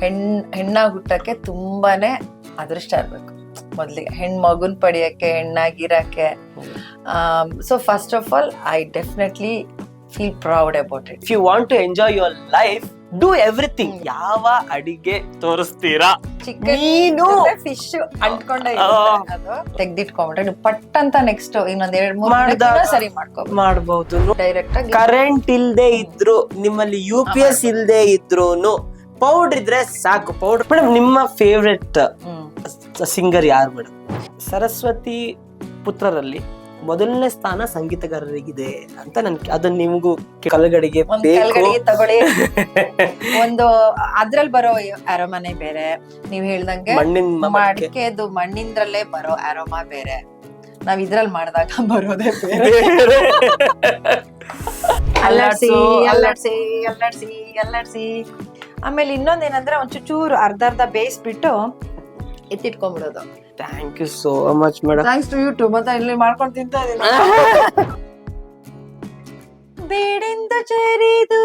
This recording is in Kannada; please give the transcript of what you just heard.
ಹೆಣ್ಣಾಗಿ ಹುಟ್ಟಕ್ಕೆ ತುಂಬಾನೇ ಅದೃಷ್ಟ ಇರ್ಬೇಕು ಮೊದ್ಲಿಗೆ, ಮಗುನ್ ಪಡಿಯಕ್ಕೆ, ಹೆಣ್ಣಾಗಿರಕ್ಕೆ. So first of all I definitely feel proud about it. If you want to enjoy your life, do everything. ಯಾವ ಅಡಿಗೆ ತೋರಿಸ್ತೀರಾ? ಮೀನು ಫಿಶ್ ಅಂಟ್ಕೊಂಡೆ ತೆಗ್ದಿಟ್ಕೊಂಡ್ರೆ ನೀವು ಪಟ್ ಅಂತ ನೆಕ್ಸ್ಟ್ ಇನ್ನೊಂದ್ 2-3 ಸರಿ ಮಾಡಬಹುದು. ಡೈರೆಕ್ಟ್ ಆಗಿ ಕರೆಂಟ್ ಇಲ್ದೇ ಇದ್ರು, ನಿಮ್ಮಲ್ಲಿ UPS ಇಲ್ದೇ ಇದ್ರೂನು ಪೌಡರ್ ಇದ್ರೆ ಸಾಕು. ಪೌಡರ್. ಮೇಡಮ್, ನಿಮ್ಮ ಫೇವ್ರೆಟ್ ಸಿಂಗರ್ ಯಾರು ಮೇಡಮ್? ಸರಸ್ವತಿ ಪುತ್ರರಲ್ಲಿ ಮೊದಲನೇ ಸ್ಥಾನ ಸಂಗೀತಗಾರರಿಗಿದೆ ಅಂತ ಅದನ್ನ ನಿಮಗೂ ಕಲ್ಗಡೆಗೆ ತಗೊಳ್ಳಿ. ಒಂದು ಅದ್ರಲ್ಲಿ ಬರೋ ಅರೋಮಾನೆ ಬೇರೆ, ನೀವ್ ಹೇಳ್ದಂಗೆ ಮಡಿಕೆದು ಮಣ್ಣಿಂದ್ರಲ್ಲೇ ಬರೋ ಅರೋಮಾ ಬೇರೆ, ನಾವ್ ಇದ್ರಲ್ಲಿ ಮಾಡಿದಾಗ ಬರೋದೇ ಬೇರೆ. ಅಲ್ಲಾಡ್ಸಿ ಅಲ್ಲಾಡ್ಸಿ ಅಲ್ಲಾಡ್ಸಿ ಅಲ್ಲಾಡ್ಸಿ. ಆಮೇಲೆ ಇನ್ನೊಂದೇನಂದ್ರೆ ಒಂದ್ ಚೂರು ಅರ್ಧ ಬೇಯಿಸ್ಬಿಟ್ಟು ಎತ್ತಿಟ್ಕೊಂಡ್ಬಿಡೋದು. Thank you so much madam. Thanks to you too. ಮತ್ತೆ ಇಲ್ಲಿ ಮಾಡ್ಕೊಂಡು ತಿಂತಾ ಇದೀನಿ. ಬೇಡಿಂದ ಚರಿದು